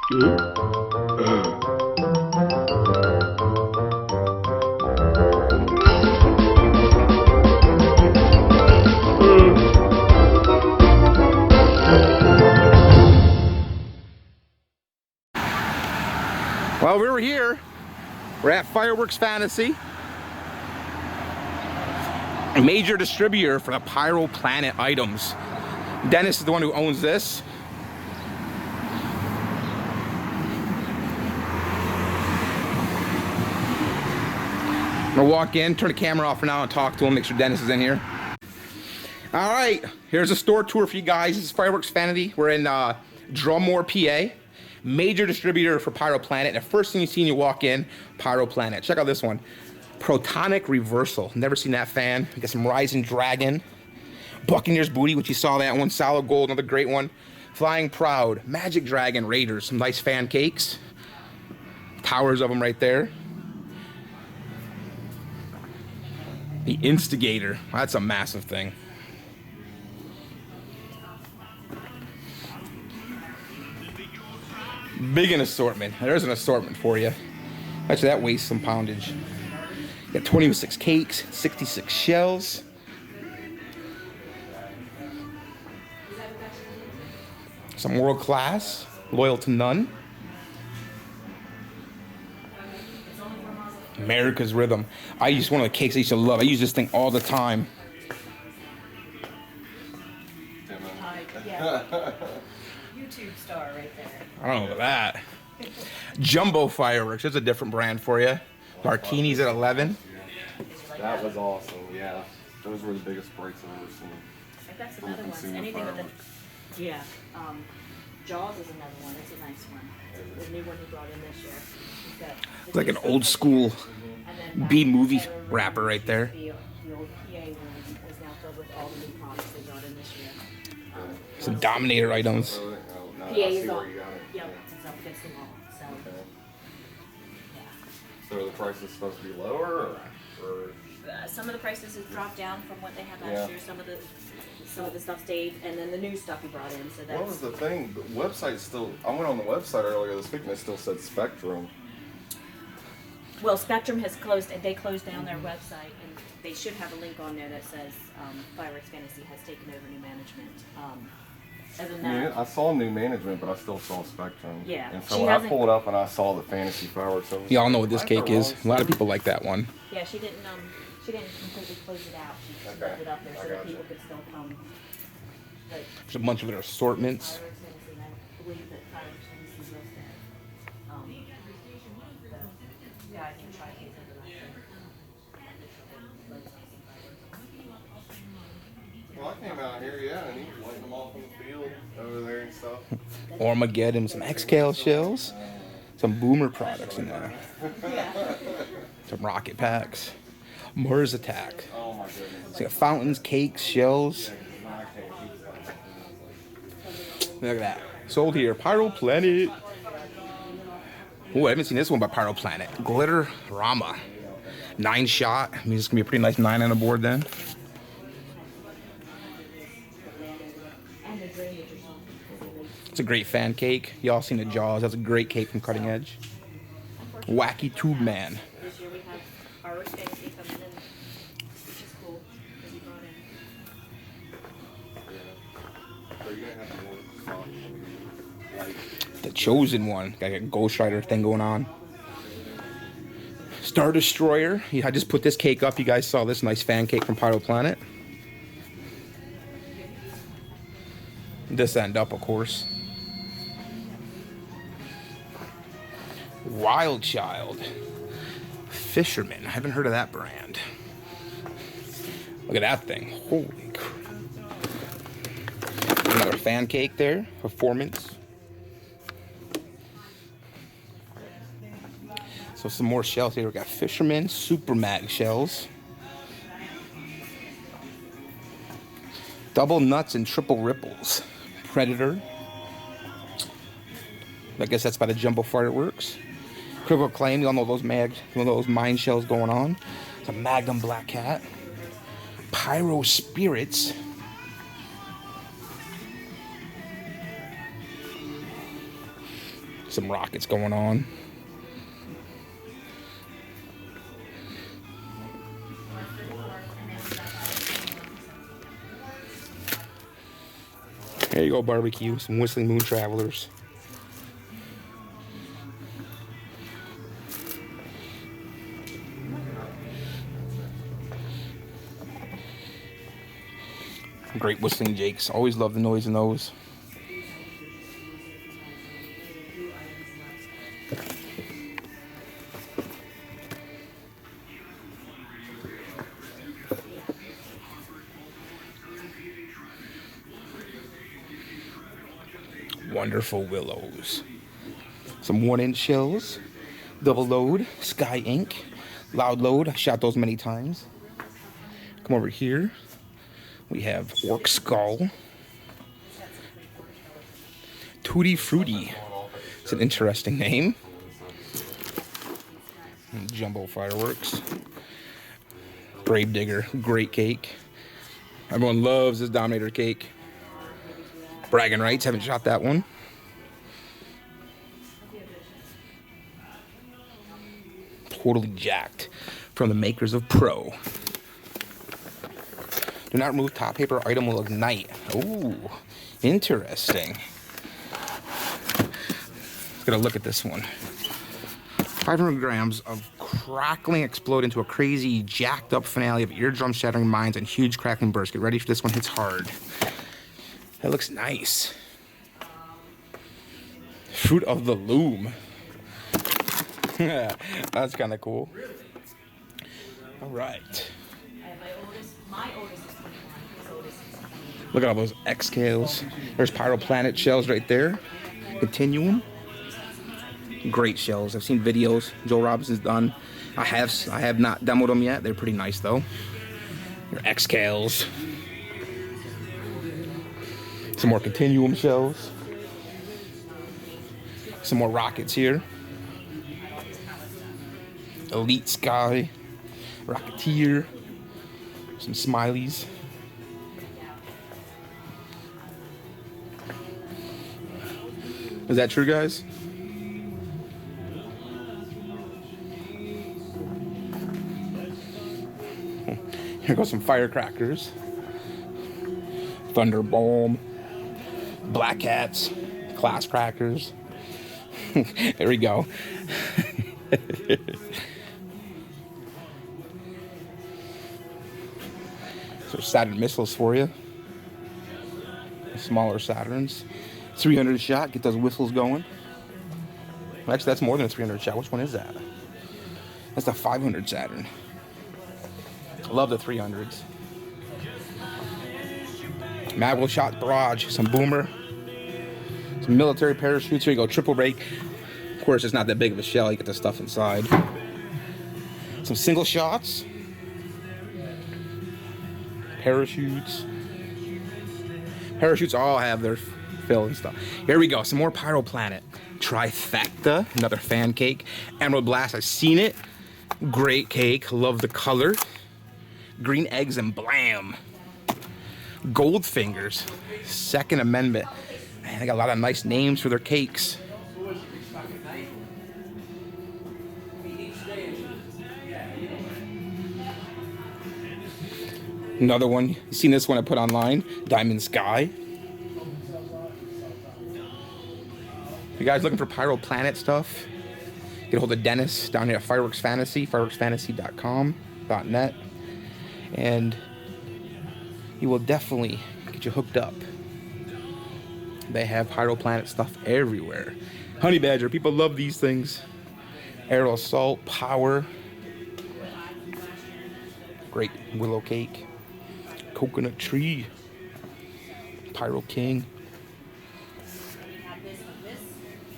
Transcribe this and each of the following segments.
Well, we were here. We're at Fireworks Fantasy, a major distributor for the Pyro Planet items. Dennis is the one who owns this. I'm gonna walk in, turn the camera off for now and talk to him, make sure Dennis is in here. All right, here's a store tour for you guys. This is Fireworks Fantasy. We're in Drumore, PA. Major distributor for Pyro Planet. The first thing you see when you walk in, Pyro Planet. Check out this one. Protonic Reversal. Never seen that fan. We got some Rising Dragon. Buccaneer's Booty, which you saw that one. Solid Gold, another great one. Flying Proud. Magic Dragon Raiders. Some nice fan cakes. Towers of them right there. The Instigator. That's a massive thing. Big an assortment. There's an assortment for you. Actually, that weighs some poundage. You got 26 cakes, 66 shells. Some world class, loyal to none. America's Rhythm. I use one of the cakes I used to love. I use this thing all the time. YouTube star right there. I don't know about that. Jumbo Fireworks. That's a different brand for you. Martinis at 11. That was awesome. Yeah, those were the biggest breaks I've ever seen. That's another one. Anything with the, yeah. Jaws is another one. It's a nice one. The new one he brought in this year. It's like an old school B-movie wrapper right there. The old PA room is now filled with all the new products they brought in this year. Some Dominator items. PA is on. Yep, it's up against the wall. So, yeah. So are the prices supposed to be lower, or? Some of the prices have dropped down from what they had last year. Some of the stuff stayed, and then the new stuff he brought in. So that's. What was the thing? The website still. I went on the website earlier this week and it still said Spectrum. Well, Spectrum has closed. They closed down their website, and they should have a link on there that says Fireworks Fantasy has taken over new management. Other than that, I saw new management, but I still saw Spectrum. Yeah. And so when I pulled up and I saw the Fantasy Fireworks, Y'all know what this cake is. A lot of people like that one. Yeah, she didn't completely close it out. She left it up there so that people could still come. But There's a bunch of other assortments. Fireworks Fantasy, I believe that Fireworks Fantasy was there. Yeah, I can try to get Well, I came out here, and he was lighting them off in the field over there and stuff. Armageddon, some X-Cal shells, some Boomer products in there. Some rocket packs. Mars Attack. Oh my goodness. So you got fountains, cakes, shells. Look at that. Sold here. Pyro Planet. Oh, I haven't seen this one by Pyro Planet. Glitter Rama. 9-shot. I mean, it's going to be a pretty nice 9 on the board then. It's a great fan cake. Y'all seen the Jaws. That's a great cake from Cutting Edge. Wacky Tube Man. This year we have Fireworks Fantasy coming in, which is cool, because he brought in. So you're gonna have more stock. The Chosen One. Got a Ghost Rider thing going on. Star Destroyer. Yeah, I just put this cake up. You guys saw this nice fan cake from Pyro Planet. This end up, of course. Wild Child. Fisherman. I haven't heard of that brand. Look at that thing. Holy crap. Another fan cake there. Performance. So some more shells here. We got Fisherman. Super Mag shells. Double Nuts and Triple Ripples. Predator. I guess that's by the Jumbo Fireworks. Critical Claim, you all know those those mine shells going on. It's a Magnum Black Cat. Pyro Spirits. Some rockets going on. There you go, barbecue. Some Whistling Moon Travelers. Great Whistling Jakes. Always love the noise in those. Wonderful willows. Some 1-inch shells. Double load. Sky Ink. Loud load. I shot those many times. Come over here. We have Orc Skull. Tutti Frutti. It's an interesting name. And Jumbo Fireworks. Gravedigger. Great cake. Everyone loves this Dominator cake. Bragging rights, haven't shot that one. Totally jacked from the makers of Pro. Do not remove top paper, item will ignite. Ooh, interesting. Let's get a look at this one. 500 grams of crackling explode into a crazy jacked up finale of eardrum shattering mines and huge crackling bursts. Get ready for this one, hits hard. That looks nice. Fruit of the Loom. That's kind of cool. All right. My oldest is 21. His oldest is 21. Look at all those X-Scales. There's Pyro Planet shells right there. Continuum. Great shells. I've seen videos Joel Robinson's done. I have not demoed them yet. They're pretty nice though. Your X-Scales. Some more Continuum shells. Some more rockets here. Elite Sky. Rocketeer. Some smileys. Is that true, guys? Here goes some firecrackers. Thunder Bomb. Black Hats. Class crackers. There we go. So Saturn missiles for you. Smaller Saturns. 300 shot, get those whistles going. Actually, that's more than a 300 shot. Which one is that? That's the 500 Saturn. I love the 300s. Magwell shot barrage, some boomer, some military parachutes. Here you go, triple break. Of course, it's not that big of a shell. You get the stuff inside. Some single shots. Parachutes. Parachutes all have their fill and stuff. Here we go, some more Pyro Planet. Trifecta, another fan cake. Emerald Blast, I've seen it. Great cake, love the color. Green Eggs and Blam. Goldfingers, Second Amendment. Man, they got a lot of nice names for their cakes. Another one, you seen this one I put online, Diamond Sky. If you guys looking for Pyro Planet stuff, get a hold of Dennis down here at Fireworks Fantasy, fireworksfantasy.com.net, and he will definitely get you hooked up. They have Pyro Planet stuff everywhere. Honey Badger, people love these things. Aero Assault, Power, great Willow Cake. Coconut Tree, Pyro King. This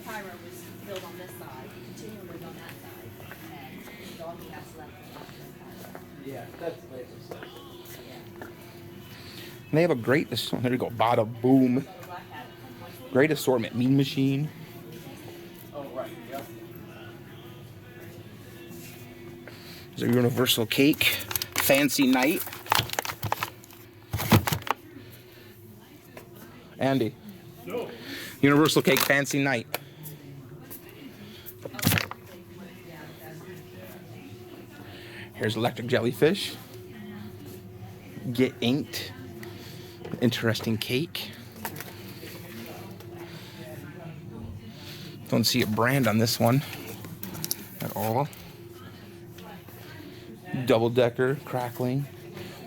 pyro was built on this side, Continuum was on that side, and all he has left is pyro. Yeah, that's laser stuff. And they have a great, there you go, Bada Boom. Great assortment, Mean Machine. Oh, right, yep. There's a Universal Cake, Fancy Night. Andy. No. Universal Cake, Fancy Night. Here's electric jellyfish. Get inked. Interesting cake. Don't see a brand on this one at all. Double decker, crackling,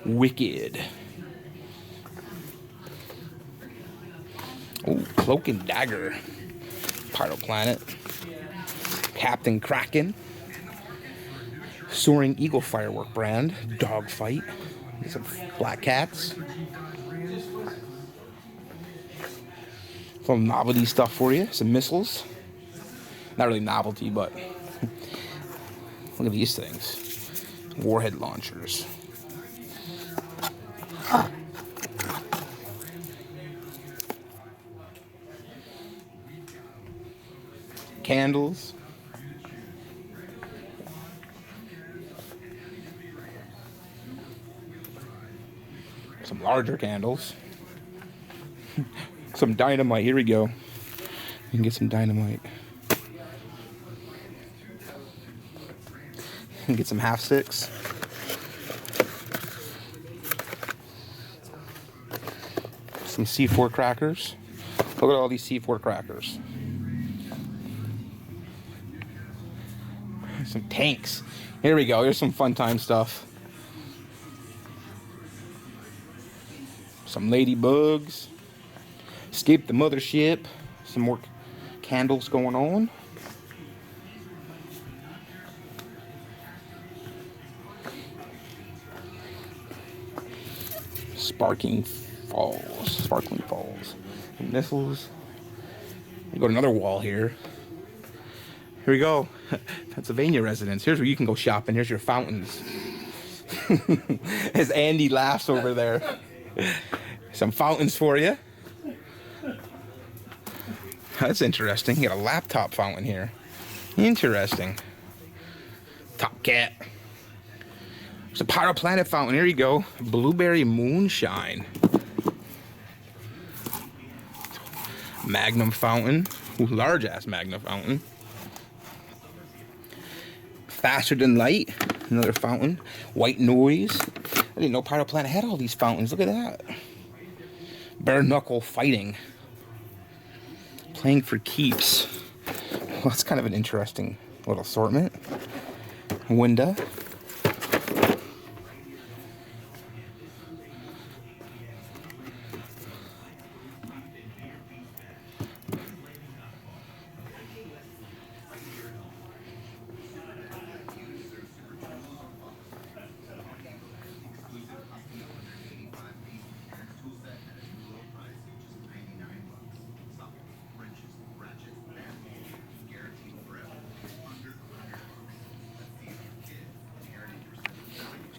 wicked. Oh, cloak and dagger. Pyro Planet. Captain Kraken. Soaring Eagle firework brand. Dogfight. Some black cats. Some novelty stuff for you. Some missiles. Not really novelty, but look at these things. Warhead launchers. Candles. Some larger candles. Some dynamite. Here we go. You can get some dynamite. You can get some half sticks. Some C4 crackers. Look at all these C4 crackers. Some tanks. Here we go. Here's some fun time stuff. Some ladybugs. Escape the mothership. Some more candles going on. Sparkling falls. And missiles. We go to another wall here. Here we go. Pennsylvania residents. Here's where you can go shopping. Here's your fountains. As Andy laughs over there. Some fountains for you. That's interesting. You got a laptop fountain here. Interesting. Top Cat. There's a Pyro Planet fountain. Here you go. Blueberry moonshine. Magnum fountain. Ooh, large ass Magnum fountain. Faster than light. Another fountain. White noise. I didn't know Pyro Planet had all these fountains. Look at that. Bare knuckle fighting. Playing for keeps. Well, that's kind of an interesting little assortment. Winda.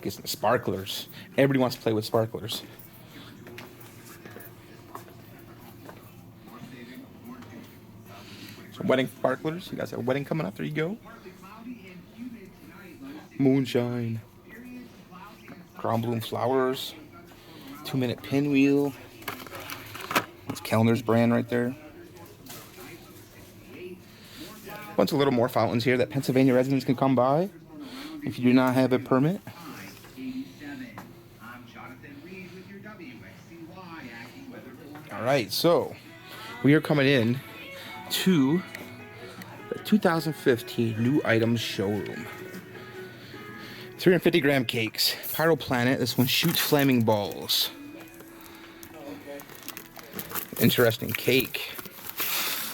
Get some sparklers. Everybody wants to play with sparklers. Some wedding sparklers. You guys have a wedding coming up. There you go. Moonshine. Crown bloom flowers. 2-minute pinwheel. That's Kellner's brand right there. Bunch of little more fountains here that Pennsylvania residents can come by if you do not have a permit. All right, so we are coming in to the 2015 new items showroom. 350 gram cakes. Pyro Planet. This one shoots flaming balls. Interesting cake.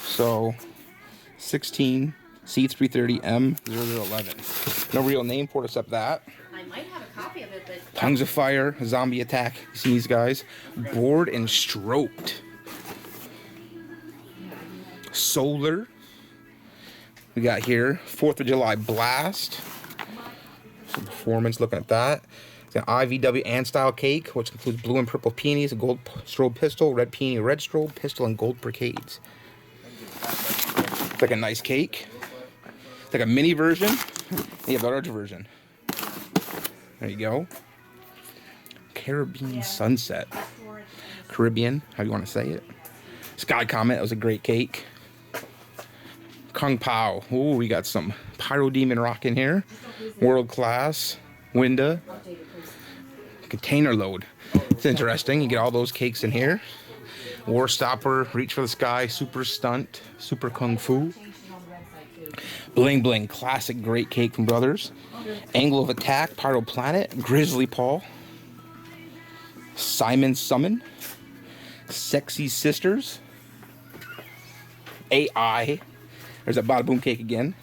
So 16 C330 M0011. No real name for it except that. I might have a copy of it, but Tongues of Fire, Zombie Attack. You see these guys? Bored and Stroked. Solar. We got here 4th of July Blast. Some performance looking at that. It's an IVW and style cake, which includes blue and purple peonies, a gold strobe pistol, red peony, red strobe pistol, and gold brocades. It's like a nice cake. It's like a mini version. And you have the larger version. There you go. Caribbean Sunset. Caribbean, how you want to say it. Sky Comet, that was a great cake. Kung Pao. Ooh, we got some Pyro Demon rock in here. World class. window, container load. It's interesting. You get all those cakes in here. War Stopper, Reach for the Sky, Super Stunt, Super Kung Fu, Bling Bling, classic great cake from Brothers, Angle of Attack, Pyro Planet, Grizzly Paul, Simon Summon, Sexy Sisters, AI, there's a Bada Boom cake again,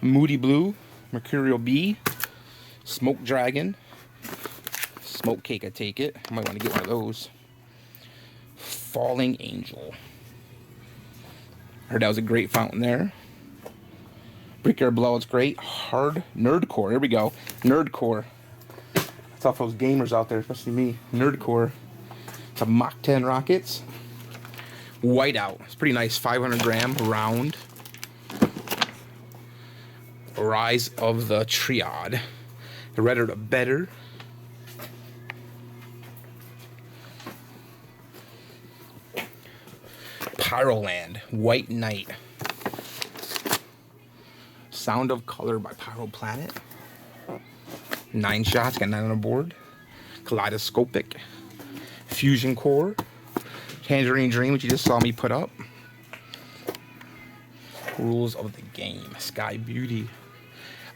Moody Blue, Mercurial Bee, Smoke Dragon, Smoke Cake, I take it. I might want to get one of those. Falling Angel. Heard that was a great fountain there. Brickyard Blowout's great. Hard Nerdcore. Here we go. Nerdcore. That's off those gamers out there, especially me. Nerdcore. It's a Mach 10 Rockets. Whiteout. It's pretty nice. 500 gram round. Rise of the Triad. The redder the better. Pyroland, White Knight. Sound of Color by Pyro Planet. 9 shots, got 9 on the board. Kaleidoscopic. Fusion Core. Tangerine Dream, which you just saw me put up. Rules of the Game. Sky Beauty.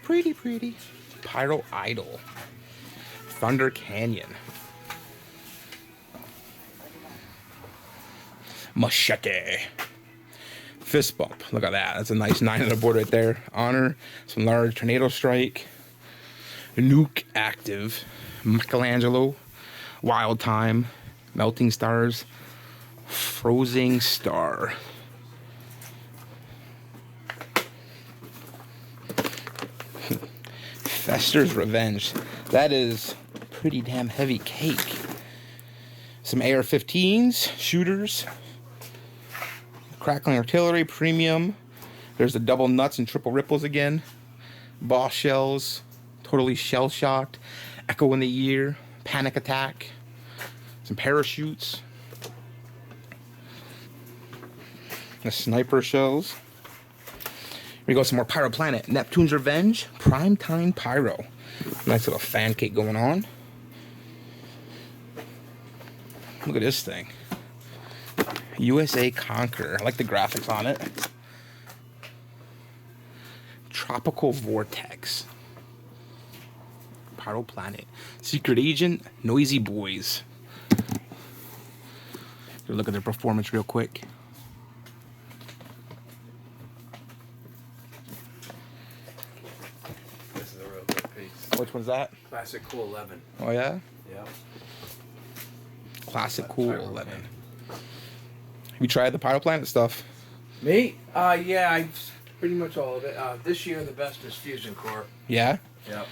Pretty, pretty. Pyro Idol. Thunder Canyon. Machete. Fist Bump. Look at that. That's a nice 9 on the board right there. Honor. Some large Tornado Strike. Nuke Active. Michelangelo. Wild Time. Melting Stars. Frozen Star. Fester's Revenge. That is pretty damn heavy cake. Some AR-15s. Shooters. Crackling Artillery, Premium. There's the double nuts and triple ripples again. Boss Shells, Totally Shell Shocked, Echo in the Year, Panic Attack, some parachutes, the sniper shells. Here we go, some more Pyro Planet. Neptune's Revenge, Primetime Pyro. Nice little fan cake going on. Look at this thing. USA Conqueror. I like the graphics on it. Tropical Vortex. Pyro Planet. Secret Agent. Noisy Boys. Look at their performance real quick. This is a real good piece. Which one's that? Classic Cool 11. Oh yeah? Yeah. Classic Cool 11. You tried the Pyro Planet stuff? Me? Yeah, I pretty much all of it. This year the best is Fusion Core. Yeah? Yep.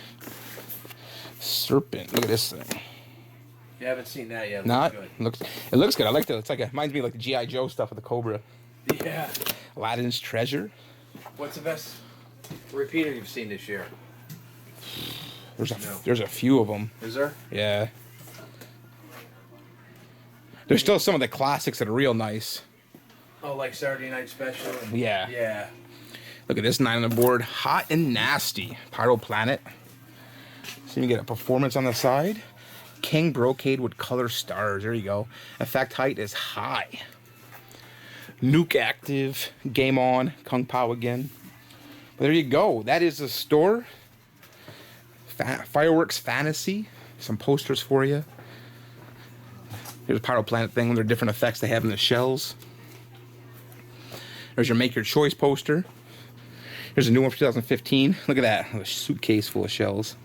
Serpent. Look at this thing. You haven't seen that yet. Not? Good. It looks good. I like it. It reminds me of like the G.I. Joe stuff with the Cobra. Yeah. Aladdin's Treasure. What's the best repeater you've seen this year? There's a few of them. Is there? Yeah. There's still some of the classics that are real nice. Oh, like Saturday Night Special? And, Yeah. Yeah. Look at this 9 on the board. Hot and Nasty. Pyro Planet. So you get a performance on the side. King Brocade with color stars. There you go. Effect height is high. Nuke Active. Game On. Kung Pao again. But there you go. That is the store. Fireworks Fantasy. Some posters for you. Here's a Pyro Planet thing with their different effects they have in the shells. There's your Make Your Choice poster. Here's a new one for 2015. Look at that. A suitcase full of shells.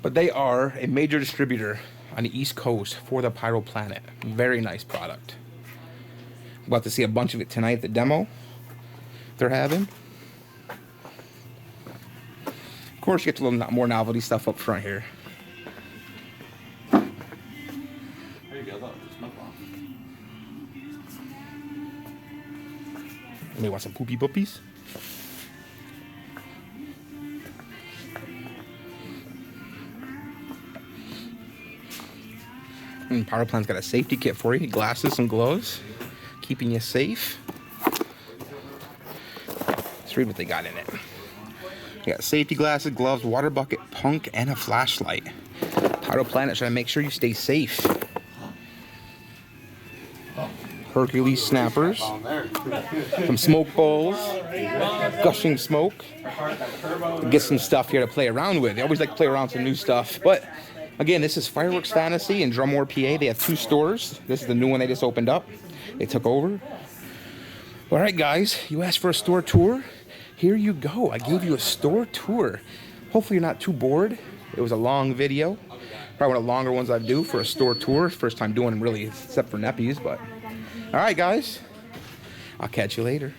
But they are a major distributor on the East Coast for the Pyro Planet. Very nice product. About to see a bunch of it tonight at the demo they're having. Of course, you get a little more novelty stuff up front here. There you go, look, smoke bomb. Anybody want some poopy puppies? And Pyro Planet's got a safety kit for you. Glasses, some gloves. Keeping you safe. Let's read what they got in it. You got safety glasses, gloves, water bucket, punk, and a flashlight. Pyro Planet trying to make sure you stay safe. Hercules snappers. Some smoke bowls. Gushing smoke. Get some stuff here to play around with. They always like to play around with some new stuff. But again, this is Fireworks Fantasy in Drumore, PA. They have 2 stores. This is the new one they just opened up. They took over. All right, guys, you asked for a store tour. Here you go. I gave you a store tour. Hopefully you're not too bored. It was a long video. Probably one of the longer ones I do for a store tour. First time doing them really, except for Neppies. But all right, guys, I'll catch you later.